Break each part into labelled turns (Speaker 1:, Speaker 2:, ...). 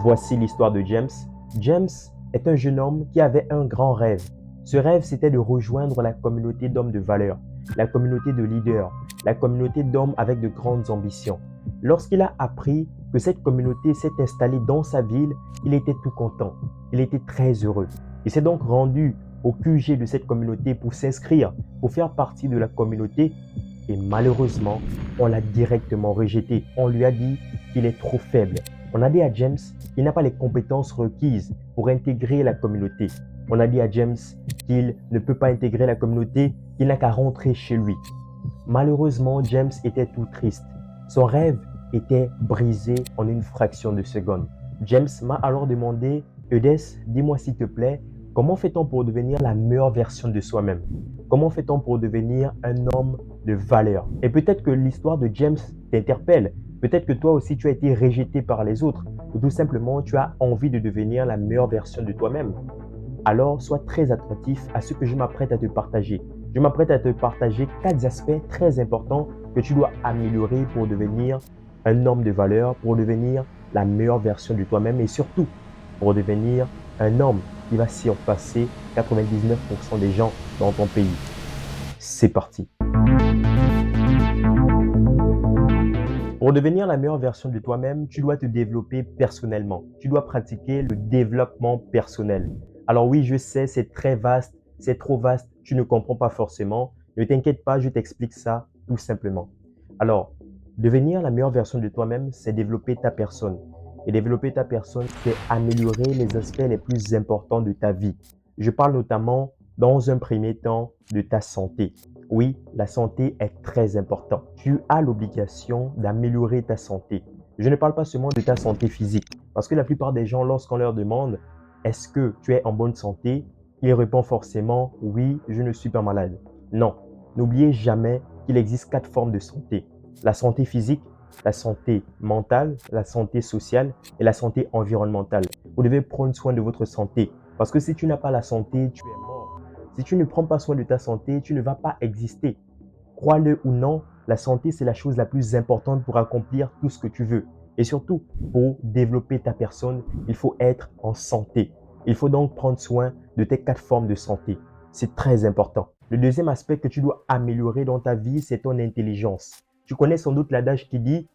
Speaker 1: Voici l'histoire de James. James est un jeune homme qui avait un grand rêve. Ce rêve, c'était de rejoindre la communauté d'hommes de valeur, la communauté de leaders, la communauté d'hommes avec de grandes ambitions. Lorsqu'il a appris que cette communauté s'est installée dans sa ville, il était tout content. Il était très heureux. Il s'est donc rendu au QG de cette communauté pour s'inscrire, pour faire partie de la communauté. Et malheureusement, on l'a directement rejeté. On lui a dit qu'il est trop faible. On a dit à James qu'il n'a pas les compétences requises pour intégrer la communauté. On a dit à James qu'il ne peut pas intégrer la communauté, qu'il n'a qu'à rentrer chez lui. Malheureusement, James était tout triste. Son rêve était brisé en une fraction de seconde. James m'a alors demandé, Eudès, dis-moi s'il te plaît, comment fait-on pour devenir la meilleure version de soi-même? Comment fait-on pour devenir un homme de valeur? Et peut-être que l'histoire de James t'interpelle. Peut-être que toi aussi tu as été rejeté par les autres ou tout simplement tu as envie de devenir la meilleure version de toi-même. Alors sois très attentif à ce que je m'apprête à te partager. Je m'apprête à te partager 4 aspects très importants que tu dois améliorer pour devenir un homme de valeur, pour devenir la meilleure version de toi-même et surtout pour devenir un homme qui va surpasser 99% des gens dans ton pays. C'est parti. Pour devenir la meilleure version de toi-même, tu dois te développer personnellement. Tu dois pratiquer le développement personnel. Alors oui, je sais, c'est très vaste, c'est trop vaste, tu ne comprends pas forcément. Ne t'inquiète pas, je t'explique ça tout simplement. Alors, devenir la meilleure version de toi-même, c'est développer ta personne. Et développer ta personne, c'est améliorer les aspects les plus importants de ta vie. Je parle notamment, dans un premier temps, de ta santé. Oui, la santé est très importante. Tu as l'obligation d'améliorer ta santé. Je ne parle pas seulement de ta santé physique, parce que la plupart des gens, lorsqu'on leur demande est-ce que tu es en bonne santé, ils répondent forcément oui, je ne suis pas malade. Non, n'oubliez jamais qu'il existe 4 formes de santé. La santé physique, la santé mentale, la santé sociale et la santé environnementale. Vous devez prendre soin de votre santé, parce que si tu n'as pas la santé, tu es mort. Si tu ne prends pas soin de ta santé, tu ne vas pas exister. Crois-le ou non, la santé, c'est la chose la plus importante pour accomplir tout ce que tu veux. Et surtout, pour développer ta personne, il faut être en santé. Il faut donc prendre soin de tes 4 formes de santé. C'est très important. Le deuxième aspect que tu dois améliorer dans ta vie, c'est ton intelligence. Tu connais sans doute l'adage qui dit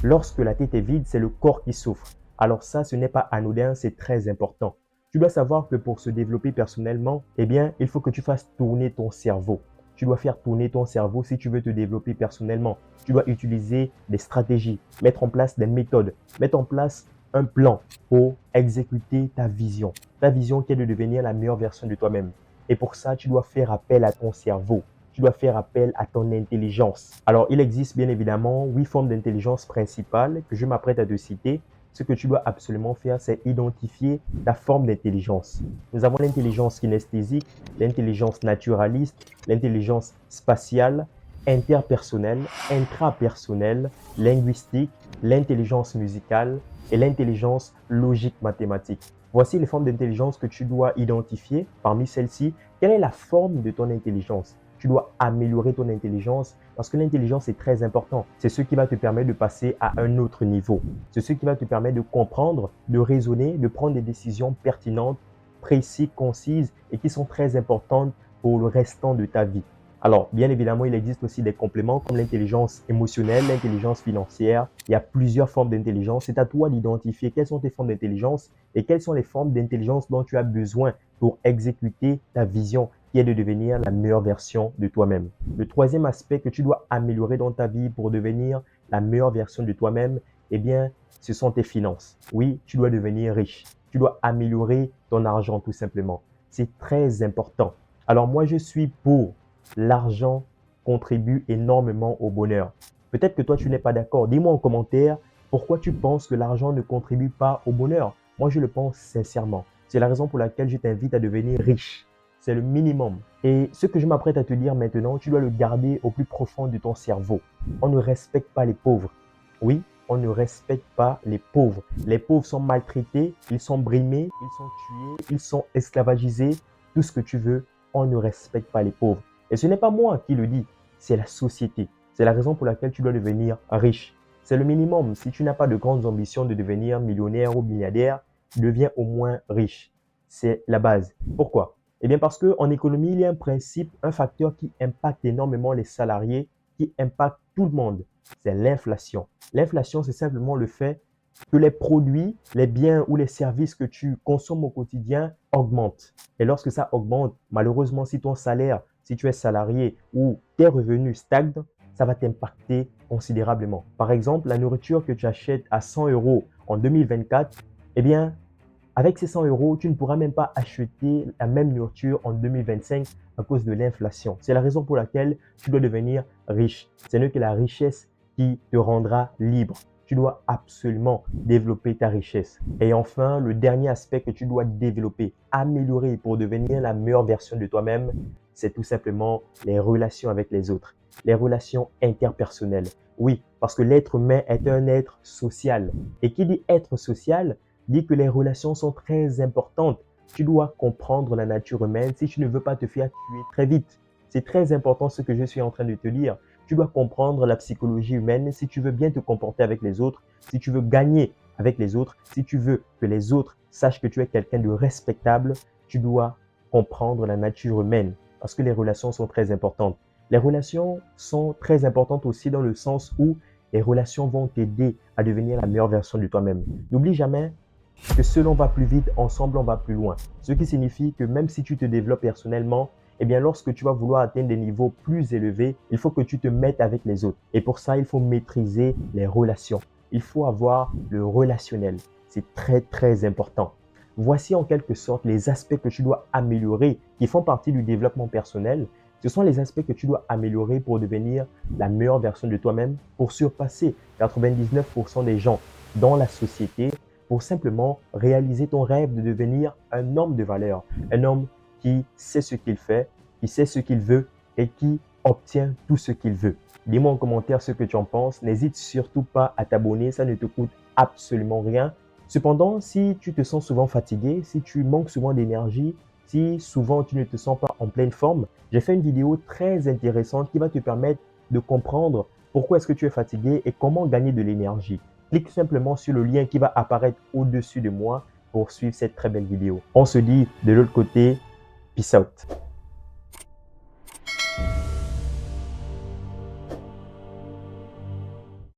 Speaker 1: lorsque la tête est vide, c'est le corps qui souffre. Alors ça, ce n'est pas anodin, c'est très important. Tu dois savoir que pour se développer personnellement, eh bien, il faut que tu fasses tourner ton cerveau. Tu dois faire tourner ton cerveau si tu veux te développer personnellement. Tu dois utiliser des stratégies, mettre en place des méthodes, mettre en place un plan pour exécuter ta vision. Ta vision qui est de devenir la meilleure version de toi-même. Et pour ça, tu dois faire appel à ton cerveau. Tu dois faire appel à ton intelligence. Alors, il existe bien évidemment 8 formes d'intelligence principales que je m'apprête à te citer. Ce que tu dois absolument faire, c'est identifier ta forme d'intelligence. Nous avons l'intelligence kinesthésique, l'intelligence naturaliste, l'intelligence spatiale, interpersonnelle, intrapersonnelle, linguistique, l'intelligence musicale et l'intelligence logique mathématique. Voici les formes d'intelligence que tu dois identifier. Parmi celles-ci, quelle est la forme de ton intelligence? Tu dois améliorer ton intelligence parce que l'intelligence est très important. C'est ce qui va te permettre de passer à un autre niveau. C'est ce qui va te permettre de comprendre, de raisonner, de prendre des décisions pertinentes, précises, concises et qui sont très importantes pour le restant de ta vie. Alors, bien évidemment, il existe aussi des compléments comme l'intelligence émotionnelle, l'intelligence financière. Il y a plusieurs formes d'intelligence. C'est à toi d'identifier quelles sont tes formes d'intelligence et quelles sont les formes d'intelligence dont tu as besoin pour exécuter ta vision qui est de devenir la meilleure version de toi-même. Le troisième aspect que tu dois améliorer dans ta vie pour devenir la meilleure version de toi-même, eh bien, ce sont tes finances. Oui, tu dois devenir riche. Tu dois améliorer ton argent tout simplement. C'est très important. Alors moi, je suis pour l'argent contribue énormément au bonheur. Peut-être que toi, tu n'es pas d'accord. Dis-moi en commentaire pourquoi tu penses que l'argent ne contribue pas au bonheur. Moi, je le pense sincèrement. C'est la raison pour laquelle je t'invite à devenir riche. C'est le minimum. Et ce que je m'apprête à te dire maintenant, tu dois le garder au plus profond de ton cerveau. On ne respecte pas les pauvres. Oui, on ne respecte pas les pauvres. Les pauvres sont maltraités, ils sont brimés, ils sont tués, ils sont esclavagisés. Tout ce que tu veux, on ne respecte pas les pauvres. Et ce n'est pas moi qui le dis, c'est la société. C'est la raison pour laquelle tu dois devenir riche. C'est le minimum. Si tu n'as pas de grandes ambitions de devenir millionnaire ou milliardaire, deviens au moins riche. C'est la base. Pourquoi? Eh bien parce qu'en économie, il y a un principe, un facteur qui impacte énormément les salariés, qui impacte tout le monde. C'est l'inflation. L'inflation, c'est simplement le fait que les produits, les biens ou les services que tu consommes au quotidien augmentent. Et lorsque ça augmente, malheureusement, si ton salaire, si tu es salarié ou tes revenus stagnent, ça va t'impacter considérablement. Par exemple, la nourriture que tu achètes à 100 euros en 2024, eh bien, avec ces 100 euros, tu ne pourras même pas acheter la même nourriture en 2025 à cause de l'inflation. C'est la raison pour laquelle tu dois devenir riche. Ce n'est que la richesse qui te rendra libre. Tu dois absolument développer ta richesse. Et enfin, le dernier aspect que tu dois développer, améliorer pour devenir la meilleure version de toi-même, c'est tout simplement les relations avec les autres, les relations interpersonnelles. Oui, parce que l'être humain est un être social. Et qui dit être social, dit que les relations sont très importantes. Tu dois comprendre la nature humaine si tu ne veux pas te faire tuer très vite. C'est très important ce que je suis en train de te dire. Tu dois comprendre la psychologie humaine si tu veux bien te comporter avec les autres, si tu veux gagner avec les autres, si tu veux que les autres sachent que tu es quelqu'un de respectable, tu dois comprendre la nature humaine parce que les relations sont très importantes. Les relations sont très importantes aussi dans le sens où les relations vont t'aider à devenir la meilleure version de toi-même. N'oublie jamais que seul on va plus vite, ensemble on va plus loin. Ce qui signifie que même si tu te développes personnellement, eh bien lorsque tu vas vouloir atteindre des niveaux plus élevés, il faut que tu te mettes avec les autres. Et pour ça, il faut maîtriser les relations. Il faut avoir le relationnel. C'est très très important. Voici en quelque sorte les aspects que tu dois améliorer qui font partie du développement personnel. Ce sont les aspects que tu dois améliorer pour devenir la meilleure version de toi-même, pour surpasser 99% des gens dans la société, pour simplement réaliser ton rêve de devenir un homme de valeur, un homme qui sait ce qu'il fait, qui sait ce qu'il veut et qui obtient tout ce qu'il veut. Dis-moi en commentaire ce que tu en penses. N'hésite surtout pas à t'abonner, ça ne te coûte absolument rien. Cependant, si tu te sens souvent fatigué, si tu manques souvent d'énergie, si souvent tu ne te sens pas en pleine forme, j'ai fait une vidéo très intéressante qui va te permettre de comprendre pourquoi est-ce que tu es fatigué et comment gagner de l'énergie. Clique simplement sur le lien qui va apparaître au-dessus de moi pour suivre cette très belle vidéo. On se dit de l'autre côté, peace out.